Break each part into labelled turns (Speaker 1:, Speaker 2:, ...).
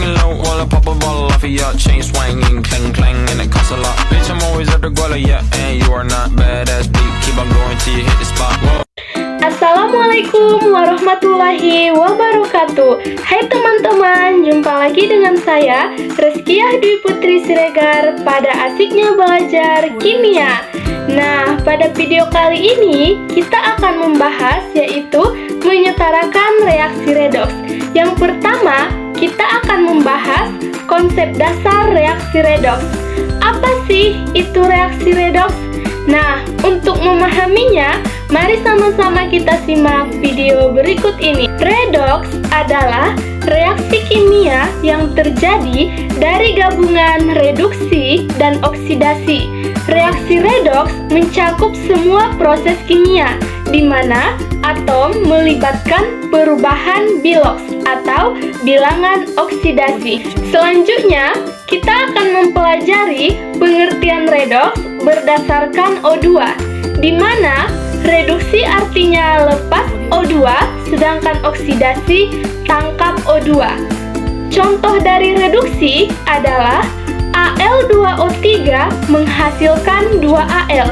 Speaker 1: laying low while I pop a bottle off of your chain swinging, clang clang, and it costs a lot. Bitch, I'm always at the guala, yeah, and you are not badass beat. Keep on going till you hit the spot. Whoa.
Speaker 2: Assalamualaikum warahmatullahi wabarakatuh. Hai teman-teman, jumpa lagi dengan saya Reskiah Dwi Putri Siregar pada Asiknya Belajar Kimia. Nah, pada video kali ini kita akan membahas yaitu menyetarakan reaksi redoks. Yang pertama, kita akan membahas konsep dasar reaksi redoks. Apa sih itu reaksi redoks? Nah, untuk memahaminya, mari sama-sama kita simak video berikut ini. Redoks adalah reaksi kimia yang terjadi dari gabungan reduksi dan oksidasi. Reaksi redoks mencakup semua proses kimia, di mana atom melibatkan perubahan biloks atau bilangan oksidasi. Selanjutnya, kita akan mempelajari pengertian redoks berdasarkan O2, di mana reduksi artinya lepas O2, sedangkan oksidasi tangkap O2. Contoh dari reduksi adalah Al2O3 menghasilkan 2Al,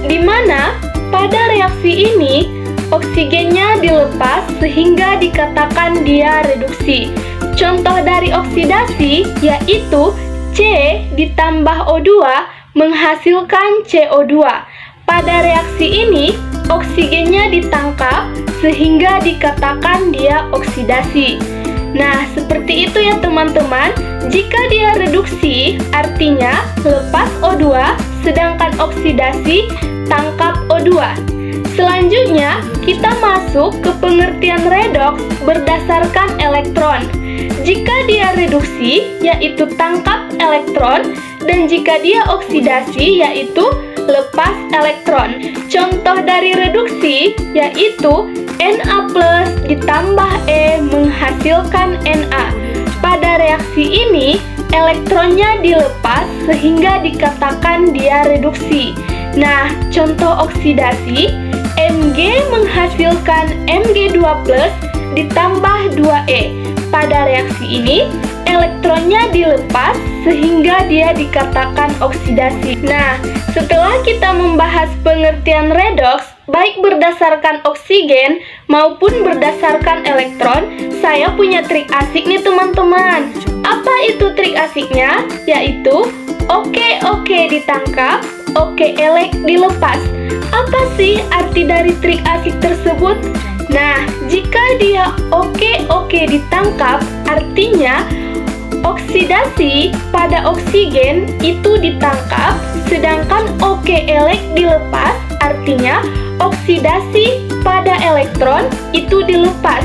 Speaker 2: di mana pada reaksi ini oksigennya dilepas sehingga dikatakan dia reduksi. Contoh dari oksidasi yaitu C ditambah O2 menghasilkan CO2. Pada reaksi ini, oksigennya ditangkap sehingga dikatakan dia oksidasi. Nah, seperti itu ya teman-teman. Jika dia reduksi, artinya lepas O2, sedangkan oksidasi tangkap O2. Selanjutnya, kita masuk ke pengertian redoks berdasarkan elektron. Jika dia reduksi, yaitu tangkap elektron, dan jika dia oksidasi, yaitu lepas elektron. Contoh dari reduksi yaitu Na+ ditambah E menghasilkan Na. Pada reaksi ini, elektronnya dilepas sehingga dikatakan dia reduksi. Nah, contoh oksidasi, Mg menghasilkan Mg2+ ditambah 2E. Pada reaksi ini, elektronnya dilepas sehingga dia dikatakan oksidasi. Nah, setelah kita membahas pengertian redoks, baik berdasarkan oksigen maupun berdasarkan elektron, saya punya trik asik nih teman-teman. Apa itu trik asiknya? Yaitu oke ditangkap, elek dilepas. Apa sih arti dari trik asik tersebut? Nah, jika dia oke ditangkap, artinya oksidasi pada oksigen itu ditangkap, sedangkan elek dilepas, artinya oksidasi pada elektron itu dilepas.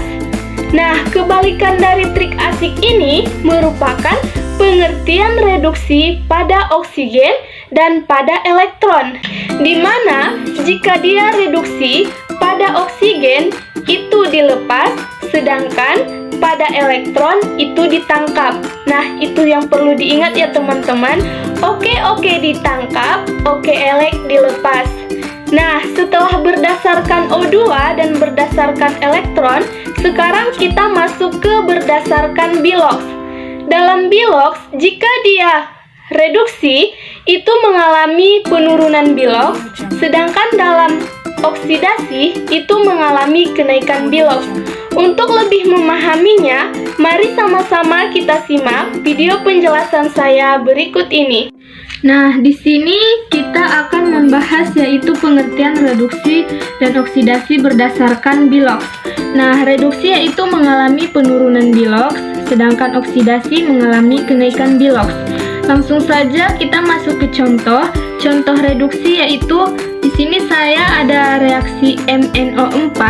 Speaker 2: Nah, kebalikan dari trik asik ini merupakan pengertian reduksi pada oksigen dan pada elektron, di mana jika dia reduksi pada oksigen itu dilepas, sedangkan pada elektron itu ditangkap. Nah, itu yang perlu diingat ya teman-teman. Oke ditangkap, elek dilepas. Nah, setelah berdasarkan O2 dan berdasarkan elektron, sekarang kita masuk ke berdasarkan biloks. Dalam biloks, jika dia reduksi, itu mengalami penurunan biloks, sedangkan dalam oksidasi itu mengalami kenaikan biloks. Untuk lebih memahaminya, mari sama-sama kita simak video penjelasan saya berikut ini. Nah, di sini kita akan membahas yaitu pengertian reduksi dan oksidasi berdasarkan biloks. Nah, reduksi yaitu mengalami penurunan biloks, sedangkan oksidasi mengalami kenaikan biloks. Langsung saja kita masuk ke contoh. Contoh reduksi yaitu di sini saya ada reaksi MnO4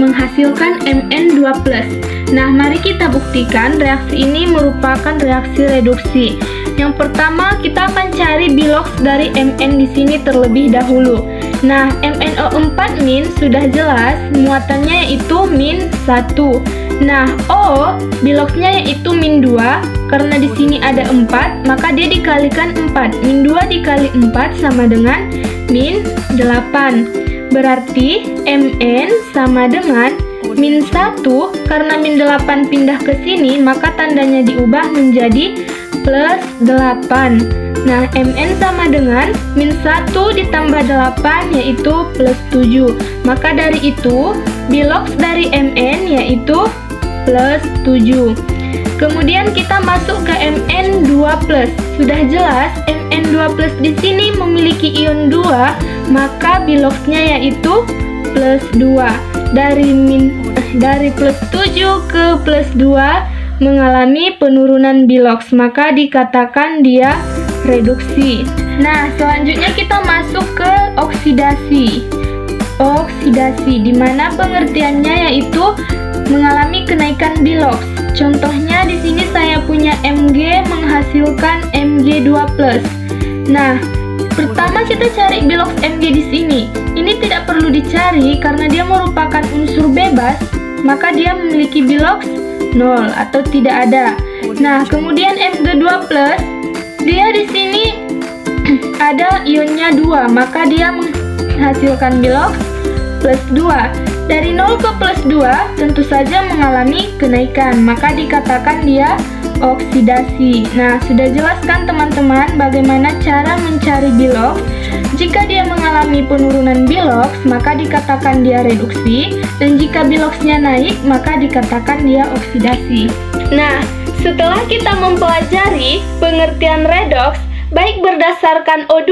Speaker 2: menghasilkan Mn2+. Nah, mari kita buktikan reaksi ini merupakan reaksi reduksi. Yang pertama, kita akan cari biloks dari Mn di sini terlebih dahulu. Nah, MnO4- sudah jelas muatannya yaitu -1. Nah, O biloksnya yaitu -2. Karena di sini ada 4, maka dia dikalikan 4. -2 dikali 4 sama dengan -8. Berarti Mn sama dengan min 1, karena min 8 pindah ke sini, maka tandanya diubah menjadi plus 8. Nah, Mn sama dengan min 1 ditambah 8 yaitu plus 7. Maka dari itu, bilox dari Mn yaitu plus 7. Kemudian kita masuk ke Mn2+. Sudah jelas Mn2+ di sini memiliki ion 2, maka biloxnya yaitu plus 2. Dari plus 7 ke plus 2 mengalami penurunan bilox, maka dikatakan dia reduksi. Nah, selanjutnya kita masuk ke oksidasi. Oksidasi, di mana pengertiannya yaitu mengalami kenaikan bilox. Contohnya di sini saya punya Mg menghasilkan Mg2+. Nah, pertama kita cari bilox Mg di sini. Ini tidak perlu dicari karena dia merupakan unsur bebas, maka dia memiliki bilox 0 atau tidak ada. Nah, kemudian Mg2+, dia di sini ada ionnya 2, maka dia menghasilkan bilox plus 2. Dari 0 ke plus 2 tentu saja mengalami kenaikan, maka dikatakan dia oksidasi. Nah, sudah jelaskan teman-teman bagaimana cara mencari bilox. Jika dia mengalami penurunan bilox, maka dikatakan dia reduksi, dan jika biloxnya naik, maka dikatakan dia oksidasi. Nah, setelah kita mempelajari pengertian redoks, baik berdasarkan O2,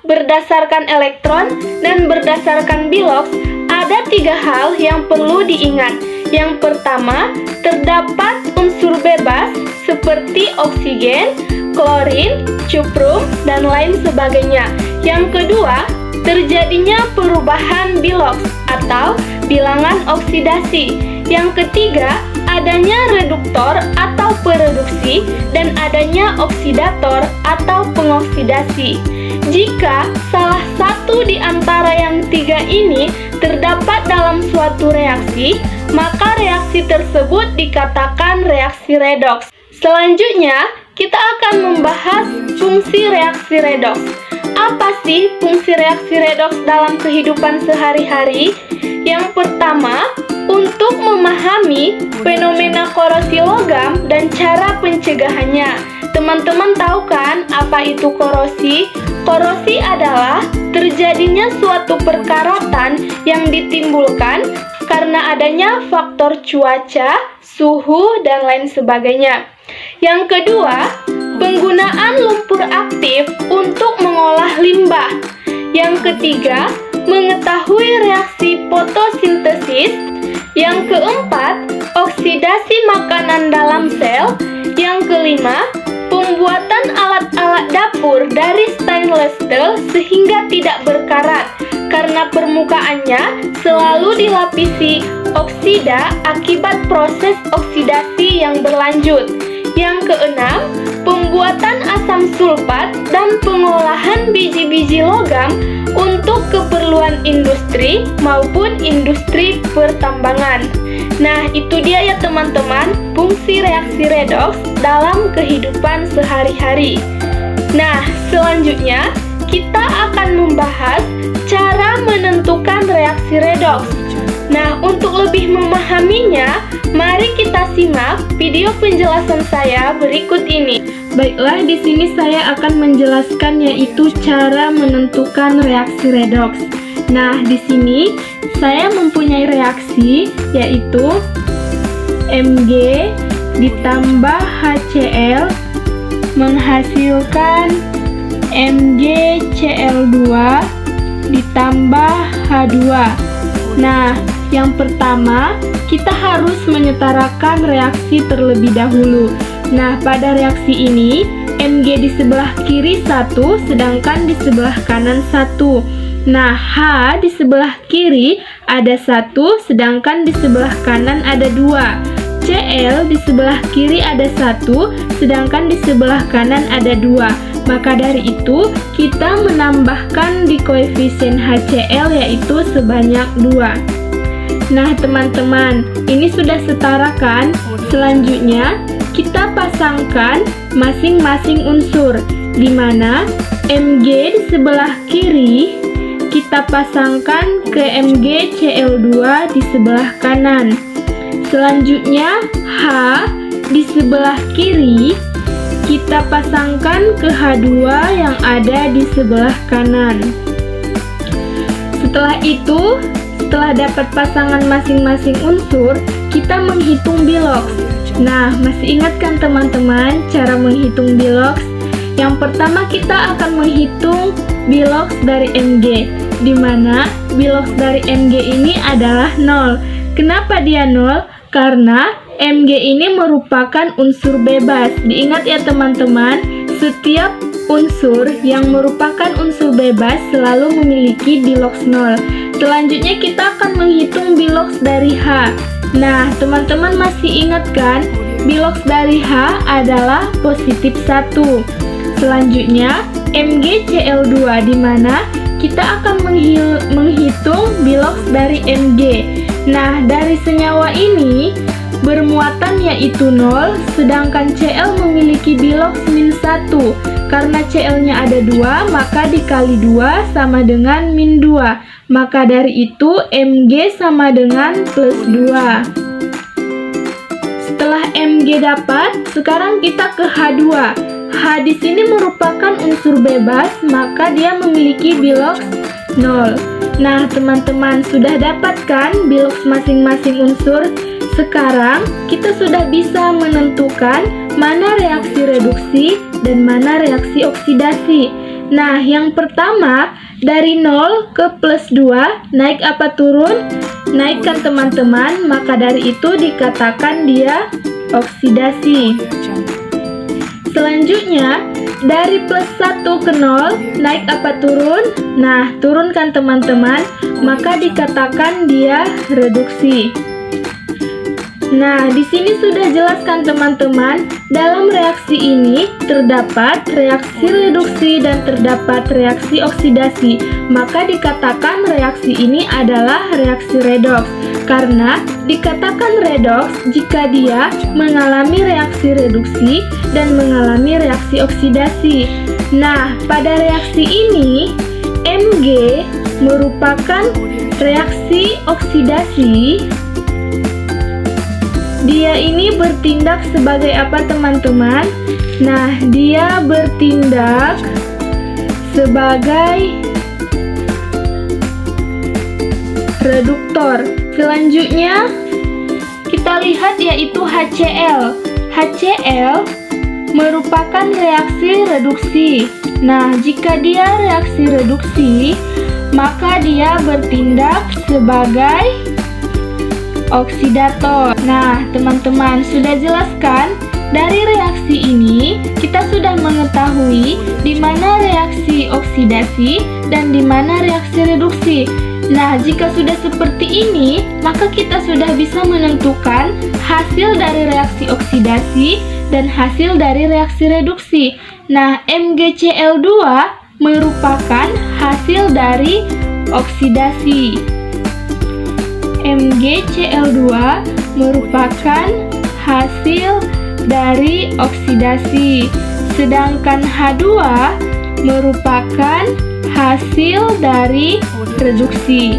Speaker 2: berdasarkan elektron, dan berdasarkan bilox, ada 3 hal yang perlu diingat. Yang pertama, terdapat unsur bebas seperti oksigen, klorin, cuprum, dan lain sebagainya. Yang kedua, terjadinya perubahan bilox atau bilangan oksidasi. Yang ketiga, adanya reduktor atau pereduksi dan adanya oksidator atau pengoksidasi. Jika salah satu di antara yang 3 ini terdapat dalam suatu reaksi, maka reaksi tersebut dikatakan reaksi redoks. Selanjutnya, kita akan membahas fungsi reaksi redoks. Apa sih fungsi reaksi redoks dalam kehidupan sehari-hari? Yang pertama, untuk memahami fenomena korosi logam dan cara pencegahannya. Teman-teman tahu kan apa itu korosi? Korosi adalah terjadinya suatu perkaratan yang ditimbulkan karena adanya faktor cuaca, suhu, dan lain sebagainya. Yang kedua, penggunaan lumpur aktif untuk mengolah limbah. Yang ketiga, mengetahui reaksi fotosintesis. Yang keempat, oksidasi makanan dalam sel. Yang kelima, pembuatan alat-alat dapur dari stainless steel sehingga tidak berkarat karena permukaannya selalu dilapisi oksida akibat proses oksidasi yang berlanjut. Yang keenam, pembuatan asam sulfat dan pengolahan biji-biji logam untuk keperluan industri maupun industri pertambangan. Nah, itu dia ya teman-teman, fungsi reaksi redoks dalam kehidupan sehari-hari. Nah, selanjutnya kita akan membahas cara menentukan reaksi redoks. Nah, untuk lebih memahaminya, mari kita simak video penjelasan saya berikut ini. Baiklah, di sini saya akan menjelaskan yaitu cara menentukan reaksi redoks. Nah, di sini saya mempunyai reaksi yaitu Mg ditambah HCl menghasilkan MgCl2 ditambah H2. Nah, yang pertama kita harus menyetarakan reaksi terlebih dahulu. Nah, pada reaksi ini Mg di sebelah kiri 1, sedangkan di sebelah kanan 1. Nah, H di sebelah kiri ada 1, sedangkan di sebelah kanan ada 2. Cl di sebelah kiri ada 1, sedangkan di sebelah kanan ada 2. Maka dari itu, kita menambahkan di koefisien HCl yaitu sebanyak 2. Nah, teman-teman, ini sudah setara kan? Selanjutnya, kita pasangkan masing-masing unsur, di mana Mg di sebelah kiri kita pasangkan ke MgCl2 di sebelah kanan. Selanjutnya H di sebelah kiri kita pasangkan ke H2 yang ada di sebelah kanan. Setelah itu, setelah dapat pasangan masing-masing unsur, kita menghitung biloks. Nah, masih ingat kan teman-teman cara menghitung biloks? Yang pertama kita akan menghitung biloks dari Mg, di mana biloks dari Mg ini adalah 0. Kenapa dia 0? Karena Mg ini merupakan unsur bebas. Diingat ya teman-teman, setiap unsur yang merupakan unsur bebas selalu memiliki biloks 0. Selanjutnya kita akan menghitung biloks dari H. Nah, teman-teman masih ingat kan? Biloks dari H adalah positif 1. Selanjutnya MgCl2, di mana kita akan menghitung biloks dari Mg. Nah, dari senyawa ini bermuatan yaitu 0, sedangkan Cl memiliki biloks -1. Karena Cl-nya ada 2, maka dikali 2 sama dengan -2. Maka dari itu Mg sama dengan +2. Setelah Mg dapat, sekarang kita ke H2. H di sini merupakan unsur bebas, maka dia memiliki biloks 0. Nah, teman-teman sudah dapatkan biloks masing-masing unsur. Sekarang kita sudah bisa menentukan mana reaksi reduksi dan mana reaksi oksidasi. Nah, yang pertama dari 0 ke +2 naik apa turun? Naik kan teman-teman, maka dari itu dikatakan dia oksidasi. Selanjutnya dari +1 ke 0 naik apa turun? Nah, turun kan teman-teman, maka dikatakan dia reduksi. Nah, di sini sudah jelaskan teman-teman, dalam reaksi ini terdapat reaksi reduksi dan terdapat reaksi oksidasi. Maka dikatakan reaksi ini adalah reaksi redoks. Karena dikatakan redoks jika dia mengalami reaksi reduksi dan mengalami reaksi oksidasi. Nah, pada reaksi ini Mg merupakan reaksi oksidasi. Dia ini bertindak sebagai apa teman-teman? Nah, dia bertindak sebagai reduktor. Selanjutnya kita lihat yaitu HCl. HCl merupakan reaksi reduksi. Nah, jika dia reaksi reduksi, maka dia bertindak sebagai oksidator. Nah, teman-teman sudah jelaskan dari reaksi ini kita sudah mengetahui di mana reaksi oksidasi dan di mana reaksi reduksi. Nah, jika sudah seperti ini, maka kita sudah bisa menentukan hasil dari reaksi oksidasi dan hasil dari reaksi reduksi. Nah, MgCl2 merupakan hasil dari oksidasi. MgCl2 merupakan hasil dari oksidasi, sedangkan H2 merupakan hasil dari reduksi.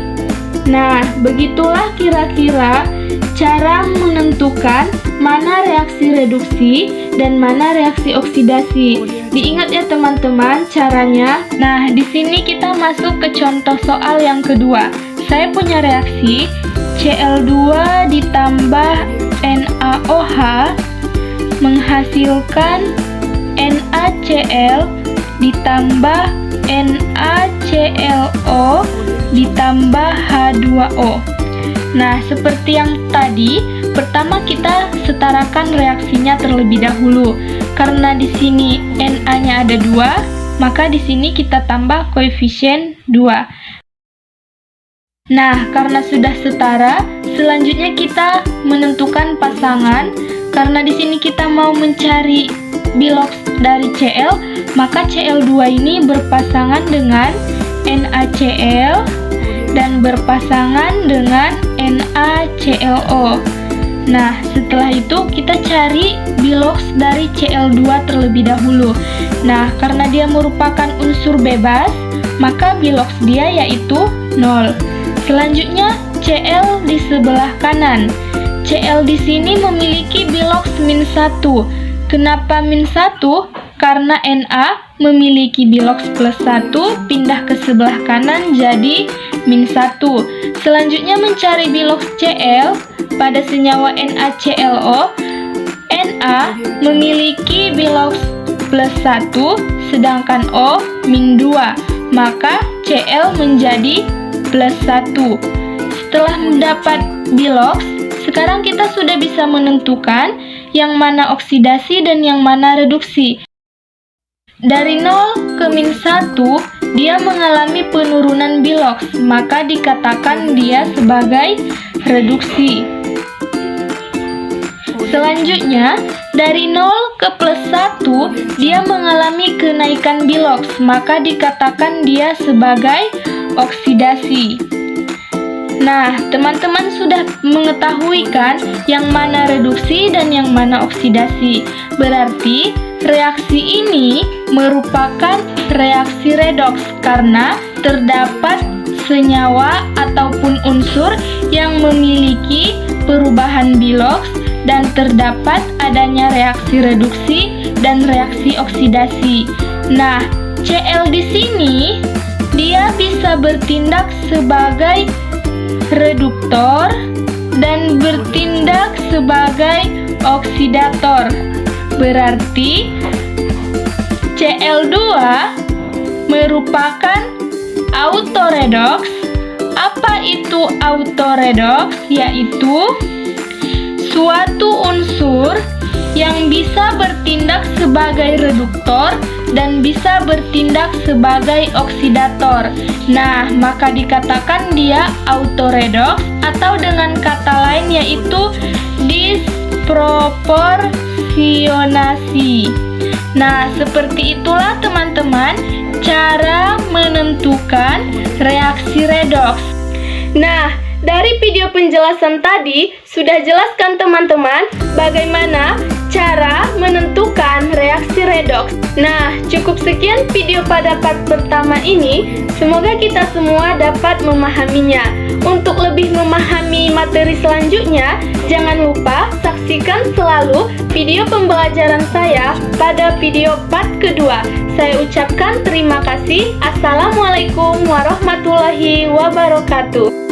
Speaker 2: Nah, begitulah kira-kira cara menentukan mana reaksi reduksi dan mana reaksi oksidasi. Diingat ya teman-teman caranya. Nah, di sini kita masuk ke contoh soal yang kedua. Saya punya reaksi Cl2 ditambah NaOH menghasilkan NaCl ditambah NaClO ditambah H2O. Nah, seperti yang tadi, pertama kita setarakan reaksinya terlebih dahulu. Karena di sini Na-nya ada 2, maka di sini kita tambah koefisien 2. Nah, karena sudah setara, selanjutnya kita menentukan pasangan. Karena di sini kita mau mencari biloks dari Cl, maka Cl2 ini berpasangan dengan NaCl dan berpasangan dengan NaClO. Nah, setelah itu kita cari biloks dari Cl2 terlebih dahulu. Nah, karena dia merupakan unsur bebas, maka biloks dia yaitu 0. Selanjutnya Cl di sebelah kanan. Cl di sini memiliki biloks -1. Kenapa -1? Karena Na memiliki biloks +1, pindah ke sebelah kanan jadi -1. Selanjutnya mencari biloks Cl pada senyawa NaClO. Na memiliki biloks +1, sedangkan O -2, maka Cl menjadi +1. Setelah mendapat biloks, sekarang kita sudah bisa menentukan yang mana oksidasi dan yang mana reduksi. Dari 0 ke -1, dia mengalami penurunan biloks, maka dikatakan dia sebagai reduksi. Selanjutnya, dari 0 ke +1, dia mengalami kenaikan biloks, maka dikatakan dia sebagai oksidasi. Nah, teman-teman sudah mengetahui kan yang mana reduksi dan yang mana oksidasi. Berarti reaksi ini merupakan reaksi redoks karena terdapat senyawa ataupun unsur yang memiliki perubahan biloks dan terdapat adanya reaksi reduksi dan reaksi oksidasi. Nah, Cl di sini dia bisa bertindak sebagai reduktor dan bertindak sebagai oksidator. Berarti Cl2 merupakan autoredoks. Apa itu autoredoks? Yaitu suatu unsur yang bisa bertindak sebagai reduktor dan bisa bertindak sebagai oksidator. Nah, maka dikatakan dia autoredoks atau dengan kata lain yaitu disproporsionasi. Nah, seperti itulah teman-teman cara menentukan reaksi redoks. Nah, dari video penjelasan tadi sudah jelaskan teman-teman bagaimana cara menentukan reaksi redoks. Nah, cukup sekian video pada part pertama ini. Semoga kita semua dapat memahaminya. Untuk lebih memahami materi selanjutnya, jangan lupa saksikan selalu video pembelajaran saya pada video part kedua. Saya ucapkan terima kasih. Assalamualaikum warahmatullahi wabarakatuh.